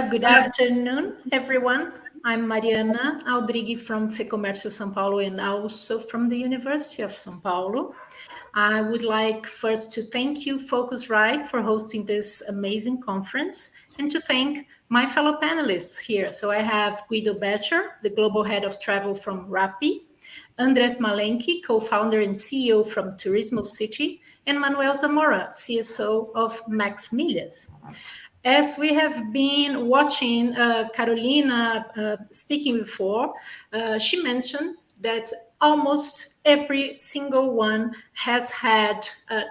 Good afternoon, everyone. I'm Mariana Aldrigui from Fecomércio São Paulo and also from the University of São Paulo. I would like first to thank you, Phocuswright, for hosting this amazing conference and to thank my fellow panelists here. So I have Guido Becher, the Global Head of Travel from Rappi, Andrés Malenky, co-founder and CEO from Turismo City, and Manuel Zamora, CSO of Max Milhas. As we have been watching Carolina speaking before, she mentioned that almost every single one has had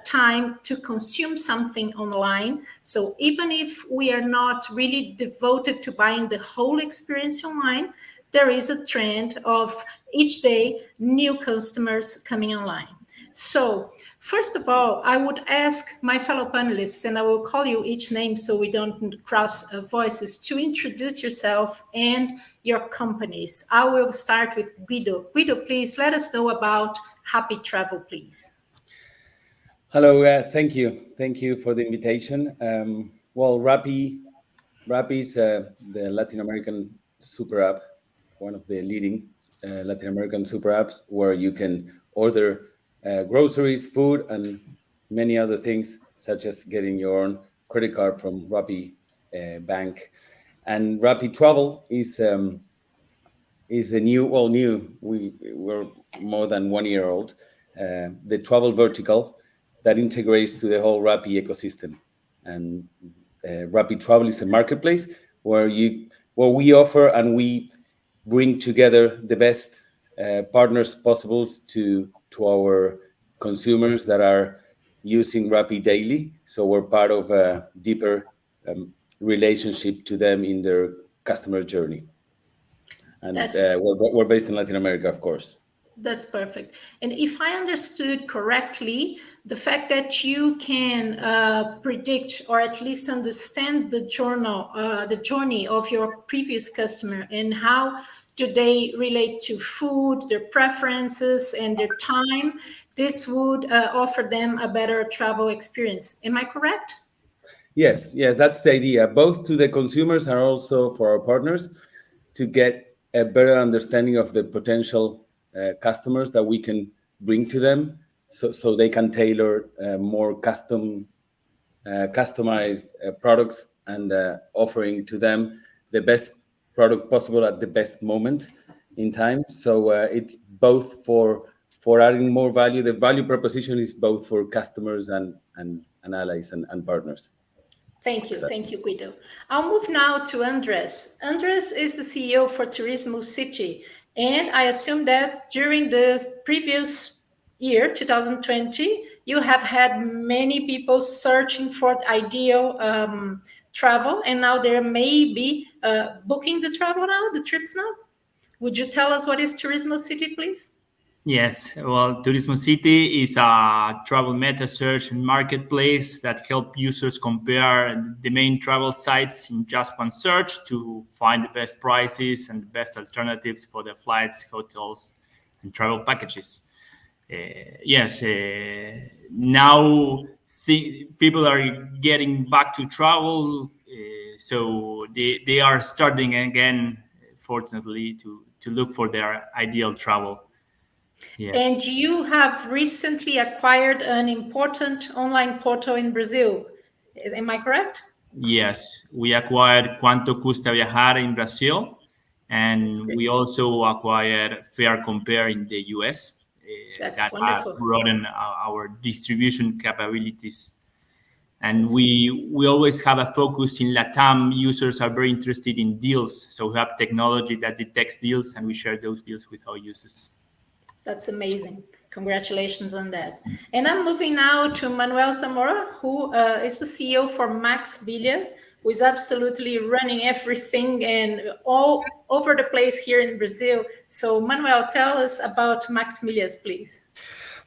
time to consume something online. So even if we are not really devoted to buying the whole experience online, there is a trend of each day new customers coming online. So first of all, I would ask my fellow panelists, and I will call you each name so we don't cross voices, to introduce yourself and your companies. I will start with Guido. Guido, please let us know about Happy Travel, please. Hello, thank you. Thank you for the invitation. Well, Rappi is the Latin American super app, one of the leading Latin American super apps where you can order groceries, food, and many other things, such as getting your own credit card from Rappi Bank. And Rappi Travel is the new. We're more than 1 year old. The travel vertical that integrates to the whole Rappi ecosystem. And Rappi Travel is a marketplace where we offer and we bring together the best partners possible to our consumers that are using Rappi daily. So we're part of a deeper relationship to them in their customer journey. And we're based in Latin America, of course. That's perfect. And if I understood correctly, the fact that you can predict or at least understand the journey of your previous customer and how do they relate to food, their preferences, and their time, this would offer them a better travel experience. Am I correct? Yes, that's the idea, both to the consumers and also for our partners to get a better understanding of the potential customers that we can bring to them so they can tailor more customized products and offering to them the best product possible at the best moment in time. So it's both for adding more value. The value proposition is both for customers and allies and partners. Thank you. Thank you, Guido. I'll move now to Andrés. Andrés is the CEO for Turismo City. And I assume that during the previous year, 2020, you have had many people searching for ideal travel. And now they may be booking the travel now, the trips now. Would you tell us what is Turismo City, please? Yes, well, Turismo City is a travel meta search and marketplace that help users compare the main travel sites in just one search to find the best prices and the best alternatives for the flights, hotels, and travel packages. Now people are getting back to travel, so they are starting again, fortunately, to look for their ideal travel. Yes. And you have recently acquired an important online portal in Brazil. Am I correct? Yes, we acquired Quanto Custa Viajar in Brazil, and we also acquired Fair Compare in the US. That's wonderful. Broaden our distribution capabilities. And we always have a focus in LATAM. Users are very interested in deals. So we have technology that detects deals, and we share those deals with our users. That's amazing. Congratulations on that. And I'm moving now to Manuel Zamora, who is the CEO for Max Milhas, who is absolutely running everything and all over the place here in Brazil. So Manuel, tell us about Max Milhas, please.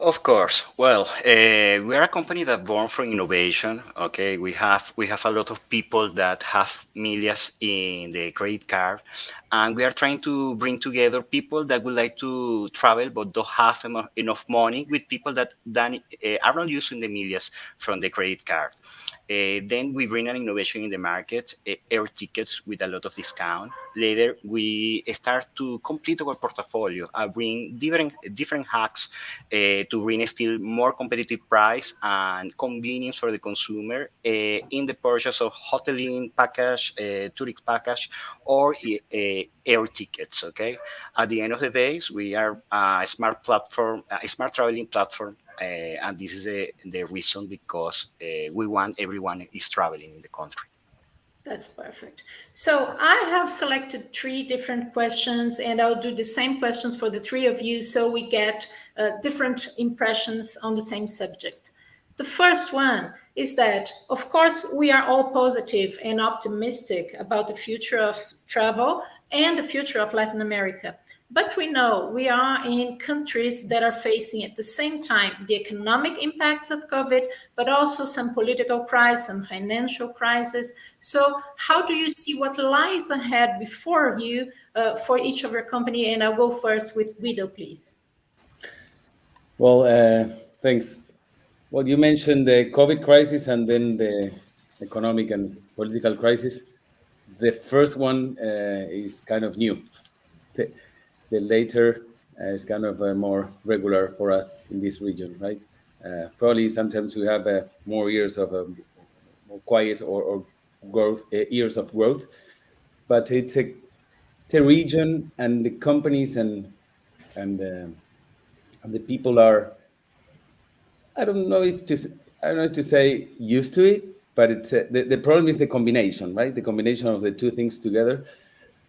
Of course. Well, we are a company that born from innovation. Okay, we have a lot of people that have millas in the credit card, and we are trying to bring together people that would like to travel but don't have enough money with people that are not using the millas from the credit card. Then we bring an innovation in the market, air tickets with a lot of discount. Later, we start to complete our portfolio, bring different hacks to bring still more competitive price and convenience for the consumer in the purchase of hoteling package, tourist package, or air tickets. Okay. At the end of the day, we are a smart platform, a smart traveling platform. And this is the reason because we want everyone is traveling in the country. That's perfect. So I have selected 3 different questions, and I'll do the same questions for the 3 of you so we get different impressions on the same subject. The first one is that, of course, we are all positive and optimistic about the future of travel and the future of Latin America. But we know we are in countries that are facing at the same time the economic impacts of COVID, but also some political crisis and financial crisis. So how do you see what lies ahead before you for each of your company? And I'll go first with Guido, please. Well, thanks. Well, you mentioned the COVID crisis and then the economic and political crisis. The first one is kind of new. The later is kind of more regular for us in this region, right? Probably sometimes we have more years of more quiet or growth, years of growth, but it's a region, and the companies and the people are, I don't know if to say used to it, but it's the problem is the combination, right? The combination of the two things together.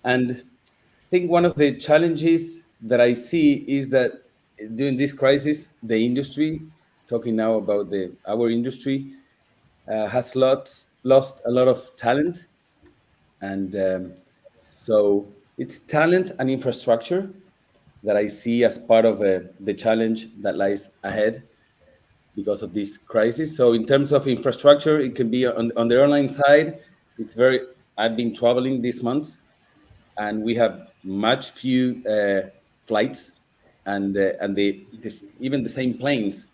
And I think one of the challenges that I see is that during this crisis, the industry, talking now about our industry, has lost a lot of talent. And so it's talent and infrastructure that I see as part of the challenge that lies ahead because of this crisis. So in terms of infrastructure, it can be on the airline side. I've been traveling these months, and we have much few flights, and even the same planes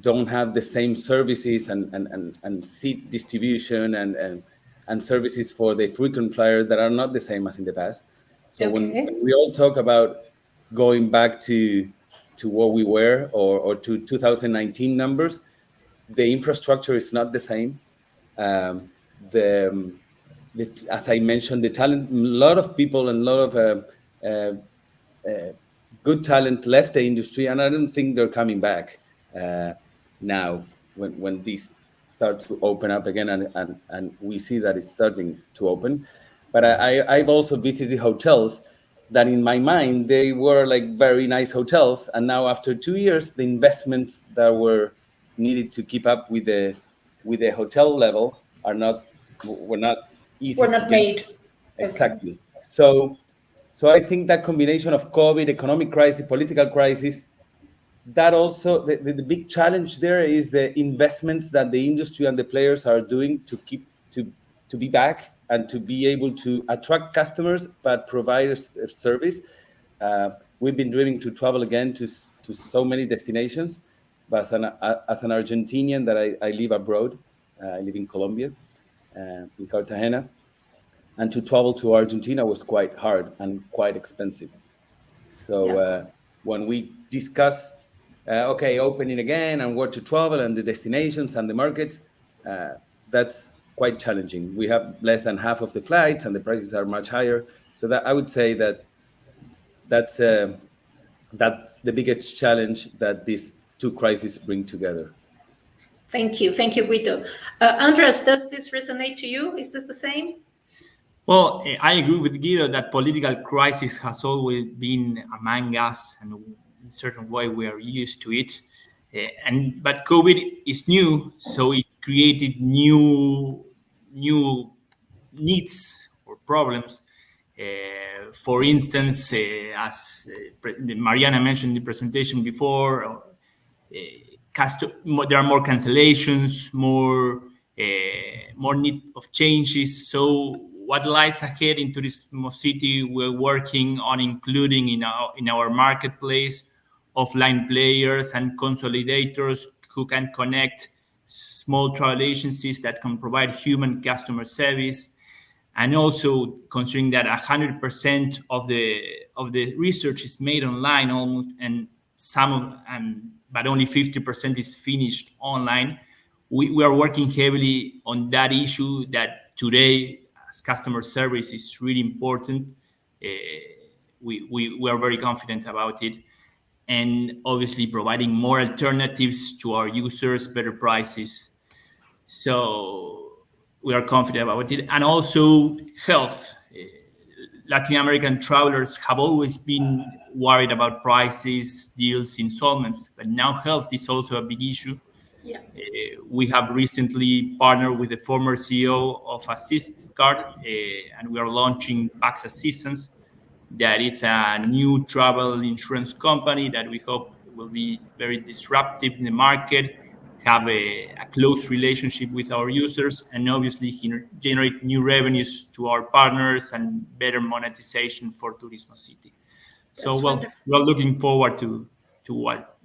don't have the same services and seat distribution and services for the frequent flyer that are not the same as in the past. So when we all talk about going back to where we were or to 2019 numbers, the infrastructure is not the same. As I mentioned, the talent, a lot of people and a lot of good talent left the industry, and I don't think they're coming back now when this starts to open up again, and we see that it's starting to open. But I've also visited hotels that in my mind, they were like very nice hotels. And now after 2 years, the investments that were needed to keep up with the hotel level were not easy. Were not made. Exactly. Okay. So I think that combination of COVID, economic crisis, political crisis, that also the big challenge there is the investments that the industry and the players are doing to keep to be back and to be able to attract customers but provide a service. We've been dreaming to travel again to so many destinations, but as an Argentinian that I live abroad, I live in Colombia, in Cartagena, and to travel to Argentina was quite hard and quite expensive. So when we discuss opening again and where to travel and the destinations and the markets, that's quite challenging. We have less than half of the flights and the prices are much higher. So that I would say that's the biggest challenge that these two crises bring together. Thank you, Guido. Andres, does this resonate to you? Is this the same? Well, I agree with Guido that political crisis has always been among us, and in a certain way we are used to it. But COVID is new, so it created new needs or problems. For instance, as Mariana mentioned in the presentation before, there are more cancellations, more need of changes. So what lies ahead in Turismo City, we're working on including in our marketplace offline players and consolidators who can connect small travel agencies that can provide human customer service, and also considering that 100% of the research is made online almost, and but only 50% is finished online. We are working heavily on that issue that today, as customer service, is really important. We are very confident about it, and obviously providing more alternatives to our users, better prices. So we are confident about it. And also health. Latin American travelers have always been worried about prices, deals, installments, but now health is also a big issue. Yeah. We have recently partnered with the former CEO of Assist Card, and we are launching Pax Assistance. That it's a new travel insurance company that we hope will be very disruptive in the market, have a close relationship with our users, and obviously generate new revenues to our partners and better monetization for Turismo City. So, well, we're looking forward to what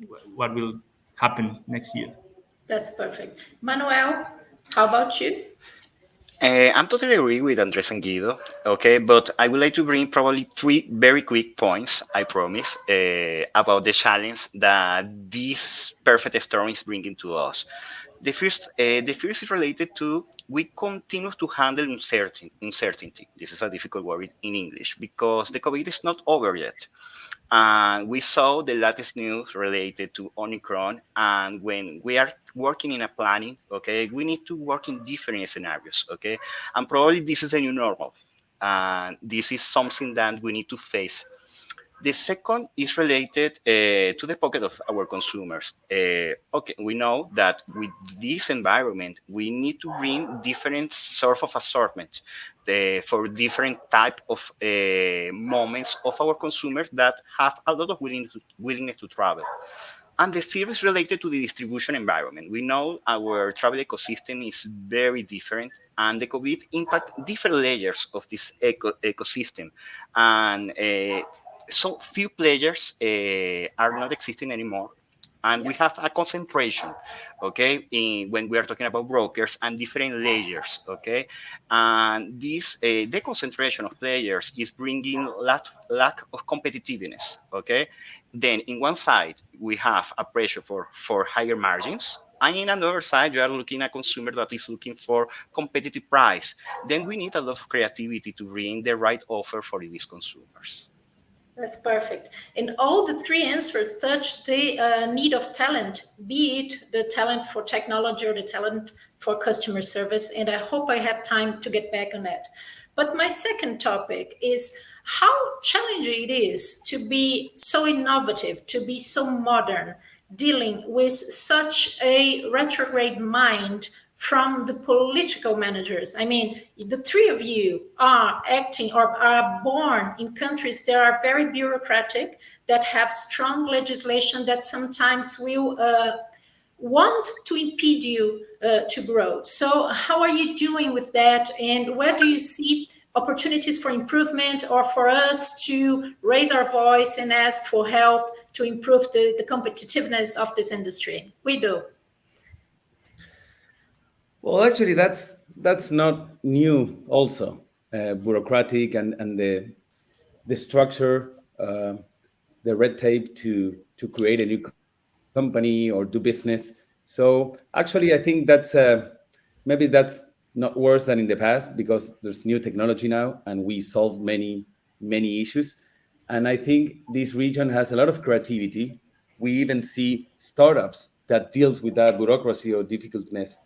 will happen next year. That's perfect. Manuel, how about you? I'm totally agree with Andres and Guido, okay, but I would like to bring probably 3 very quick points, I promise, about the challenge that this perfect storm is bringing to us. The first is related to we continue to handle uncertainty. This is a difficult word in English because the COVID is not over yet. And we saw the latest news related to Omicron. And when we are working in a planning, okay, we need to work in different scenarios, okay? And probably this is a new normal. And this is something that we need to face. The second is related to the pocket of our consumers. Okay, we know that with this environment, we need to bring different sort of assortment for different type of moments of our consumers that have a lot of willingness to travel. And the third is related to the distribution environment. We know our travel ecosystem is very different, and the COVID impact different layers of this ecosystem. And so few players are not existing anymore. And we have a concentration, okay, when we are talking about brokers and different layers, okay? And this, the concentration of players is bringing lack of competitiveness, okay? Then in one side, we have a pressure for higher margins. And in another side, you are looking at a consumer that is looking for competitive price. Then we need a lot of creativity to bring the right offer for these consumers. That's perfect. And all the 3 answers touch the need of talent, be it the talent for technology or the talent for customer service. And I hope I have time to get back on that. But my second topic is how challenging it is to be so innovative, to be so modern, dealing with such a retrograde mind from the political managers. I mean, the 3 of you are acting or are born in countries that are very bureaucratic, that have strong legislation that sometimes will want to impede you to grow. So how are you doing with that? And where do you see opportunities for improvement or for us to raise our voice and ask for help to improve the competitiveness of this industry? Guido. Well, actually, that's not new. Also, bureaucratic and the structure, the red tape to create a new company or do business. So actually, I think that's maybe that's not worse than in the past because there's new technology now and we solve many issues. And I think this region has a lot of creativity. We even see startups that deals with that bureaucracy or difficultness.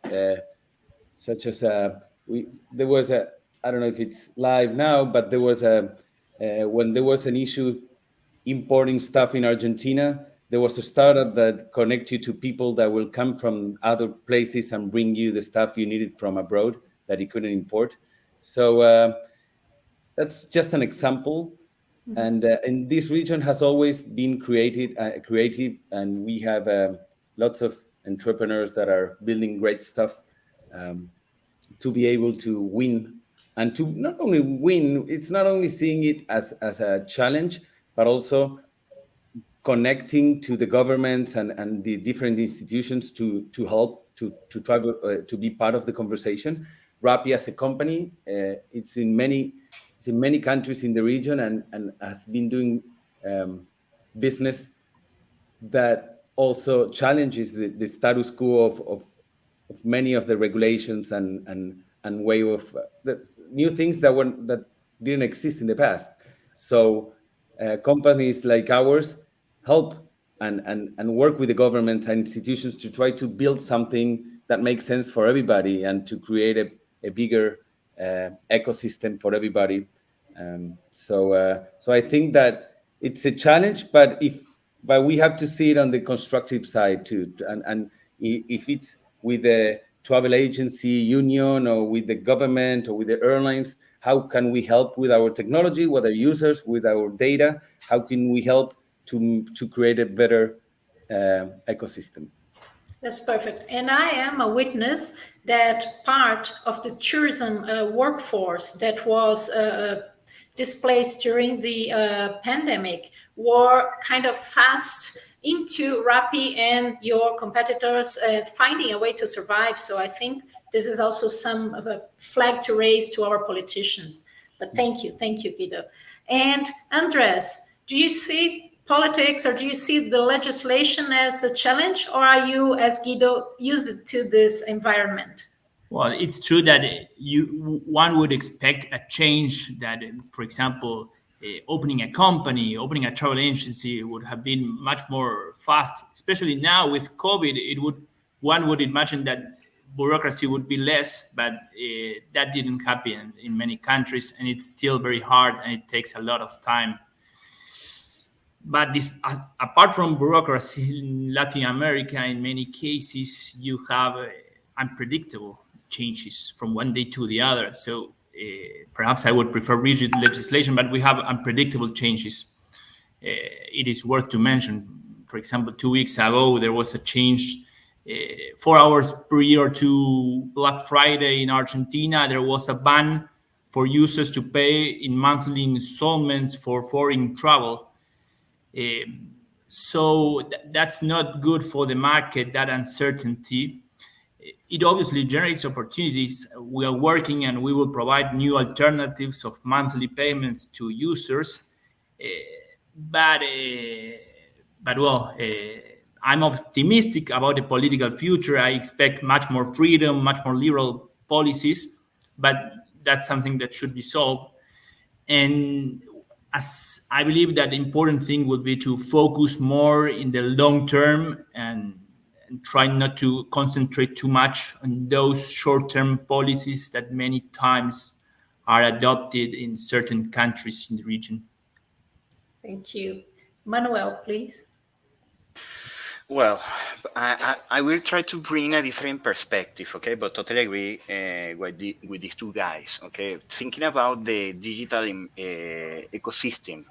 Such as there was a, I don't know if it's live now, but there was when there was an issue importing stuff in Argentina, there was a startup that connects you to people that will come from other places and bring you the stuff you needed from abroad that you couldn't import. So that's just an example. Mm-hmm. And this region has always been creative, and we have lots of entrepreneurs that are building great stuff. To be able to win and to not only win, it's not only seeing it as a challenge, but also connecting to the governments and the different institutions to help to travel to be part of the conversation. Rappi as a company, it's in many countries in the region, and has been doing business that also challenges the status quo of many of the regulations and way of the new things that didn't exist in the past. So companies like ours help and work with the government and institutions to try to build something that makes sense for everybody and to create a bigger ecosystem for everybody. So I think that it's a challenge, but we have to see it on the constructive side too. And if it's with the travel agency union or with the government or with the airlines, how can we help with our technology, with our users, with our data? How can we help to create a better ecosystem? That's perfect. And I am a witness that part of the tourism workforce that was displaced during the pandemic were kind of fast into Rappi and your competitors finding a way to survive. So I think this is also some of a flag to raise to our politicians. But thank you, Guido. And Andres, do you see politics or do you see the legislation as a challenge, or are you, as Guido, used to this environment? Well, it's true that one would expect a change that, for example, opening a company, opening a travel agency would have been much more fast, especially now with COVID. One would imagine that bureaucracy would be less, but that didn't happen in many countries, and it's still very hard and it takes a lot of time. But apart from bureaucracy in Latin America, in many cases, you have unpredictable changes from one day to the other. So perhaps I would prefer rigid legislation, but we have unpredictable changes. It is worth to mention, for example, 2 weeks ago, there was a change 4 hours prior to Black Friday in Argentina. There was a ban for users to pay in monthly installments for foreign travel. So that's not good for the market, that uncertainty. It obviously generates opportunities. We are working and we will provide new alternatives of monthly payments to users. But I'm optimistic about the political future. I expect much more freedom, much more liberal policies, but that's something that should be solved. And as I believe that the important thing would be to focus more in the long term and try not to concentrate too much on those short-term policies that many times are adopted in certain countries in the region. Thank you. Manuel, please. Well, I will try to bring a different perspective, okay? But totally agree with these two guys, okay? Thinking about the digital ecosystem,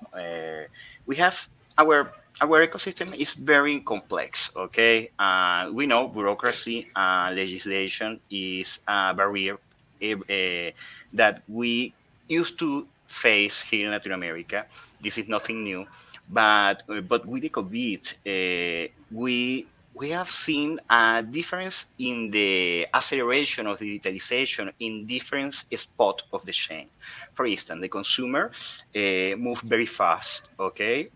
we have our ecosystem is very complex, okay? We know bureaucracy and legislation is a barrier that we used to face here in Latin America. This is nothing new. But with the COVID, we have seen a difference in the acceleration of digitalization in different spots of the chain. For instance, the consumer moved very fast, okay?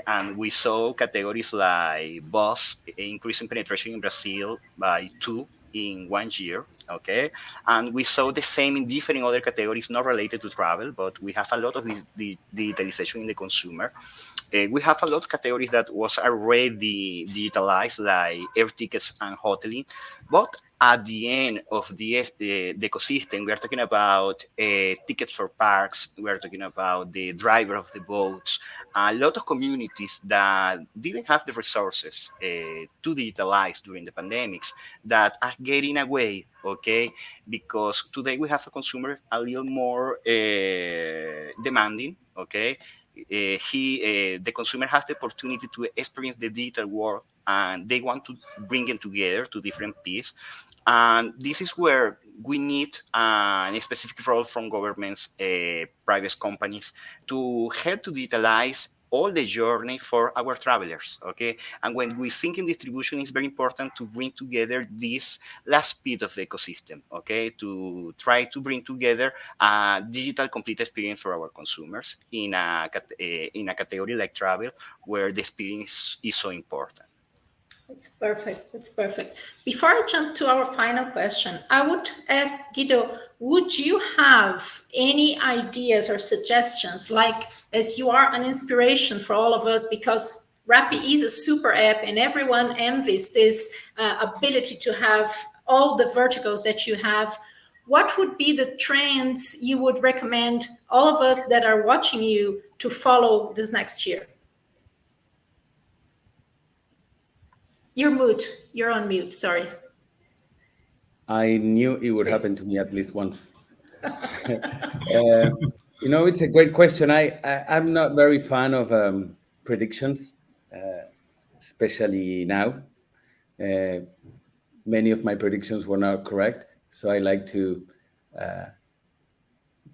And we saw categories like bus increasing penetration in Brazil by 2 in 1 year, okay? And we saw the same in different other categories not related to travel, but we have a lot of digitalization in the consumer. We have a lot of categories that was already digitalized, like air tickets and hoteling. But at the end of the ecosystem, we are talking about tickets for parks. We are talking about the driver of the boats. A lot of communities that didn't have the resources to digitalize during the pandemics that are getting away, okay? Because today we have a consumer a little more demanding, okay? The consumer has the opportunity to experience the digital world, and they want to bring it together to different pieces. And this is where we need a specific role from governments, private companies, to help to digitalize all the journey for our travelers, okay? And when we think in distribution, it's very important to bring together this last bit of the ecosystem, okay? To try to bring together a digital complete experience for our consumers in a category like travel, where the experience is so important. It's perfect. It's perfect. Before I jump to our final question, I would ask Guido, would you have any ideas or suggestions, like as you are an inspiration for all of us, because Rappi is a super app and everyone envies this ability to have all the verticals that you have. What would be the trends you would recommend all of us that are watching you to follow this next year? You're mute. You're on mute. Sorry. I knew it would happen to me at least once. It's a great question. I'm not very fan of predictions, especially now. Many of my predictions were not correct, so I like to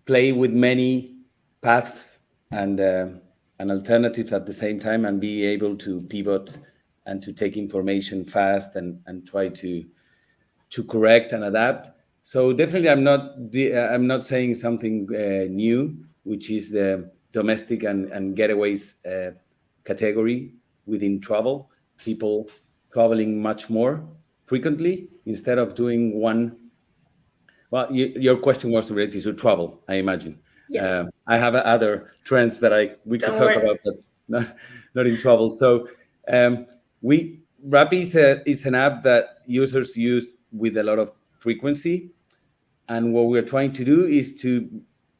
play with many paths and alternatives at the same time, and be able to pivot and to take information fast and try to correct and adapt. So definitely, I'm not saying something new, which is the domestic and getaways category within travel. People traveling much more frequently instead of doing one. Well, your question was related to travel, I imagine. Yes. I have other trends that we could talk about, but not in travel. So Rappi is an app that users use with a lot of frequency, and what we're trying to do is to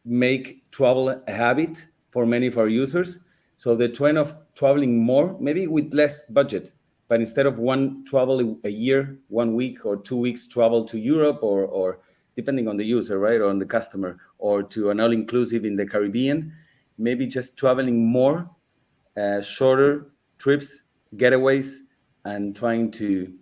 make travel a habit for many of our users. So the trend of traveling more, maybe with less budget, but instead of one travel a year, 1 week or 2 weeks travel to Europe, or depending on the user, right, or on the customer, or to an all-inclusive in the Caribbean, maybe just traveling more, shorter trips, getaways, and trying to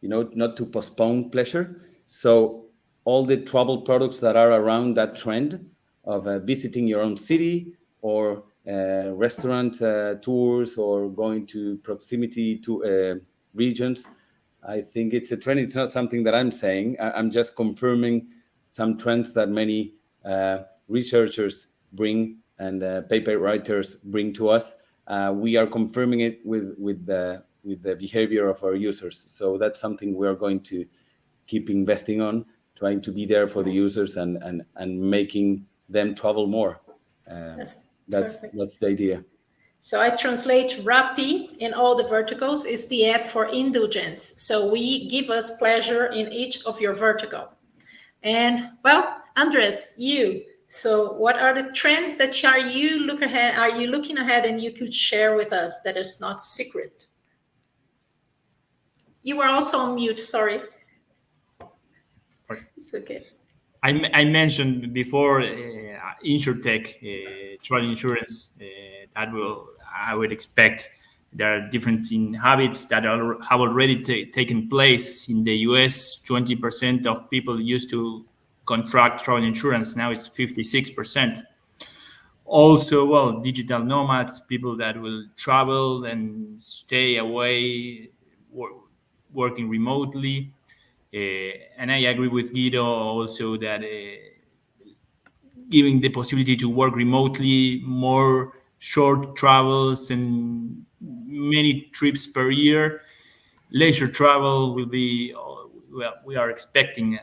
not to postpone pleasure. So all the travel products that are around that trend of visiting your own city, or restaurant tours, or going to proximity to regions, I think it's a trend. It's not something that I'm saying. I'm just confirming some trends that many researchers bring and paper writers bring to us. We are confirming it with the behavior of our users. So that's something we are going to keep investing on, trying to be there for the users and making them travel more. That's the idea. So I translate Rappi in all the verticals is the app for indulgence. So we give us pleasure in each of your vertical. And well, Andres, you. So what are the trends that are you looking ahead and you could share with us that is not secret? You were also on mute, sorry. It's okay. I mentioned before InsurTech, travel insurance, I would expect there are differences in habits that have already taken place in the US. 20% of people used to contract travel insurance. Now it's 56%. Also, well, digital nomads, people that will travel and stay away, working remotely. And I agree with Guido also that giving the possibility to work remotely, more short travels and many trips per year. Leisure travel will be, well, we are expecting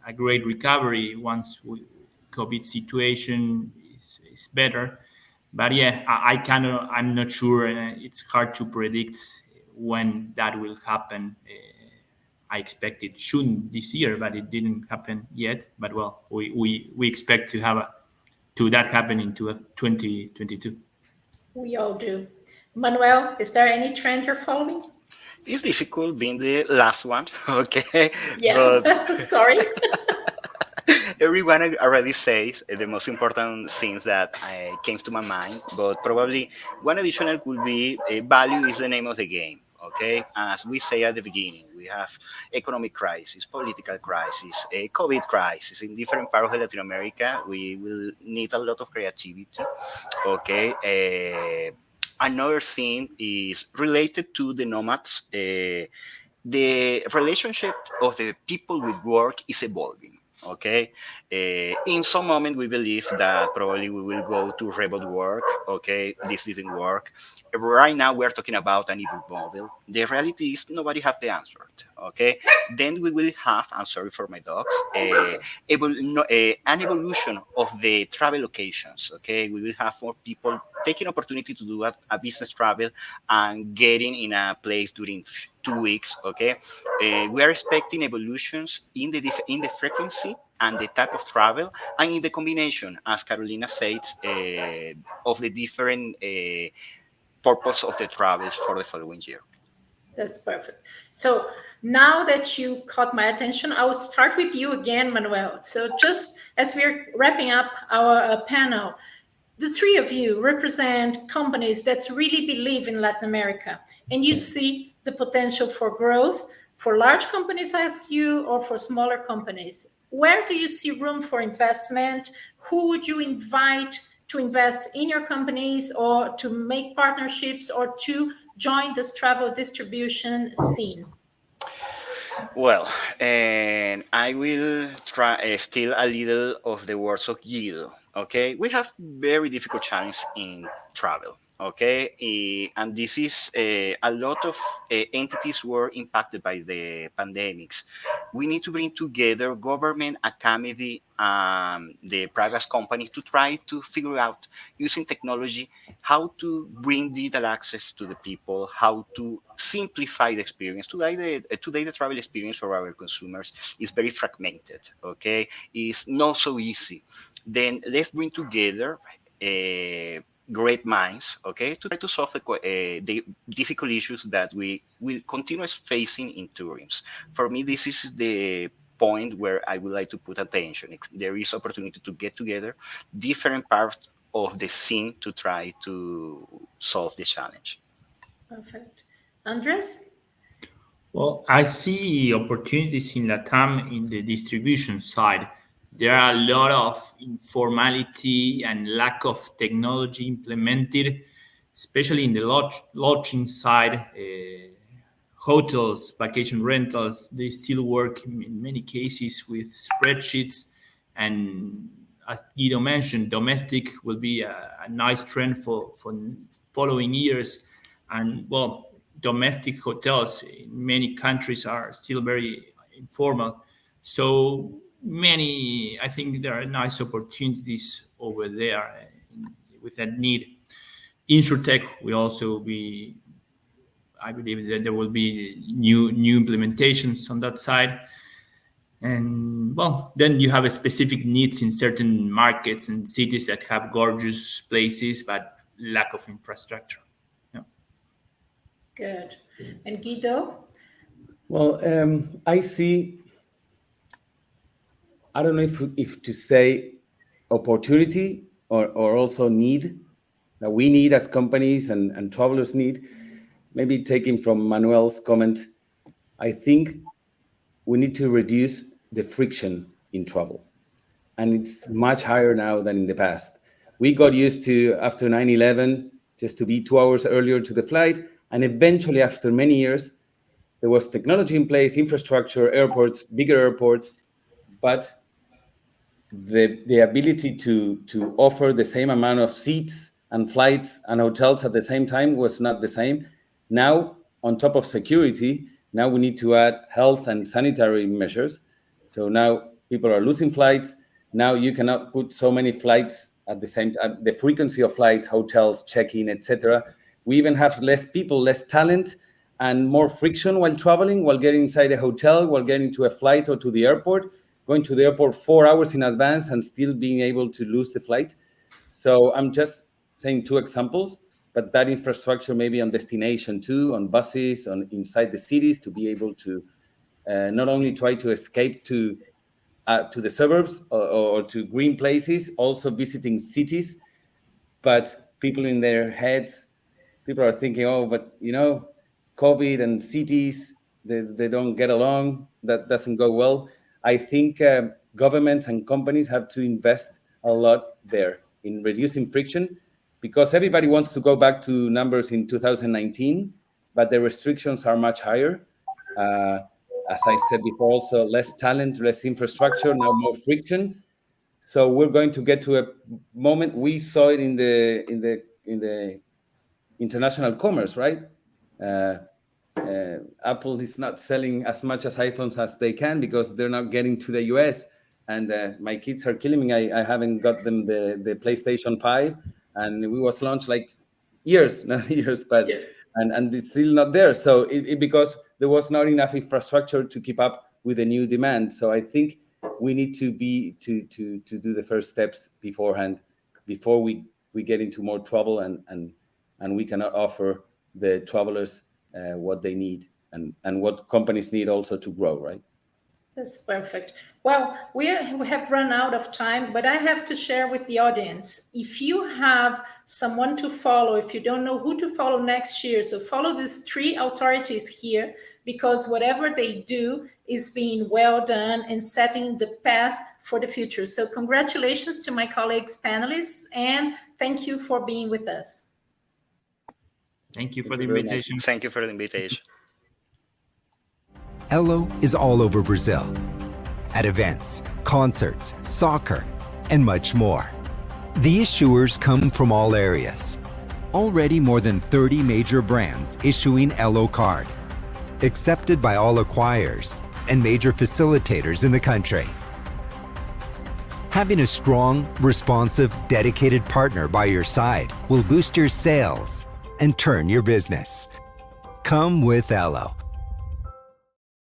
a great recovery once COVID situation is better. But yeah, I'm not sure. It's hard to predict when that will happen. I expect it soon this year, but it didn't happen yet. But well, we expect to have that happen in 2022. We all do. Manuel, is there any trend you're following? It's difficult being the last one, okay? Yeah, But sorry. everyone already says the most important things that came to my mind, but probably one additional could be value is the name of the game. Okay, as we say at the beginning, we have economic crisis, political crisis, a COVID crisis in different parts of Latin America. We will need a lot of creativity. Okay. Another thing is related to the nomads. The relationship of the people with work is evolving. Okay, in some moment we believe that probably we will go to remote work. Okay, this didn't work. Right now we are talking about an hybrid model. The reality is nobody have the answer. Okay, then we will have, I'm sorry for my dogs, an evolution of the travel locations. Okay, we will have more people taking opportunity to do a business travel and getting in a place during 2 weeks. Okay, we are expecting evolutions in in the frequency and the type of travel, and in the combination, as Carolina said, of the different purpose of the travels for the following year. That's perfect. So now that you caught my attention, I will start with you again, Manuel. So just as we're wrapping up our panel, the three of you represent companies that really believe in Latin America, and you see the potential for growth for large companies as you or for smaller companies. Where do you see room for investment? Who would you invite to invest in your companies or to make partnerships or to join this travel distribution scene? Well, and I will try steal a little of the words of Guido. Okay, we have very difficult challenge in travel. Okay, and this is a lot of entities were impacted by the pandemics. We need to bring together government, academy, the private companies to try to figure out using technology how to bring digital access to the people, how to simplify the experience. Today the travel experience for our consumers is very fragmented. Okay, it's not so easy. Then let's bring together. Great minds, okay, to try to solve the difficult issues that we will continue facing in tourism. For me, this is the point where I would like to put attention. There is opportunity to get together different parts of the scene to try to solve the challenge. Perfect. Andres? Well, I see opportunities in Latam in the distribution side. There are a lot of informality and lack of technology implemented, especially in the lodging side. Hotels, vacation rentals, they still work in many cases with spreadsheets. And as Guido mentioned, domestic will be a nice trend for following years. And well, domestic hotels in many countries are still very informal. So many, I think there are nice opportunities over there with that need. InsurTech will also be, I believe that there will be new implementations on that side. And well, then you have a specific needs in certain markets and cities that have gorgeous places but lack of infrastructure. Yeah. Good. And Guido? Well, I see, I don't know if to say opportunity or also need that we need as companies and travelers need. Maybe taking from Manuel's comment, I think we need to reduce the friction in travel. And it's much higher now than in the past. We got used to, after 9/11, just to be 2 hours earlier to the flight. And eventually, after many years, there was technology in place, infrastructure, airports, bigger airports, but the ability to offer the same amount of seats and flights and hotels at the same time was not the same. Now, on top of security, now we need to add health and sanitary measures. So now people are losing flights. Now you cannot put so many flights at the same time. The frequency of flights, hotels, check-in, etc. We even have less people, less talent, and more friction while traveling, while getting inside a hotel, while getting to a flight or to the airport, going to the airport 4 hours in advance and still being able to lose the flight. So I'm just saying two examples, but that infrastructure maybe on destination too, on buses, on inside the cities, to be able to not only try to escape to the suburbs or to green places, also visiting cities, but people in their heads, people are thinking, oh, but COVID and cities, they don't get along. That doesn't go well. I think governments and companies have to invest a lot there in reducing friction, because everybody wants to go back to numbers in 2019, but the restrictions are much higher. As I said before, also less talent, less infrastructure, now more friction. So we're going to get to a moment. We saw it in the international commerce, right? Apple is not selling as much as iPhones as they can because they're not getting to the US. And my kids are killing me. I haven't got them the PlayStation 5, and it was launched like years, not years, but yeah. And it's still not there. So because there was not enough infrastructure to keep up with the new demand. So I think we need to do the first steps beforehand, before we get into more trouble and we cannot offer the travelers what they need and what companies need also to grow, right? That's perfect. Well, we have run out of time, but I have to share with the audience. If you have someone to follow, if you don't know who to follow next year, so follow these 3 authorities here, because whatever they do is being well done and setting the path for the future. So congratulations to my colleagues, panelists, and thank you for being with us. Thank you for the invitation. Thank you for the invitation. Elo is all over Brazil, at events, concerts, soccer, and much more. The issuers come from all areas. Already more than 30 major brands issuing Elo card, accepted by all acquirers and major facilitators in the country. Having a strong, responsive, dedicated partner by your side will boost your sales and turn your business. Come with Elo.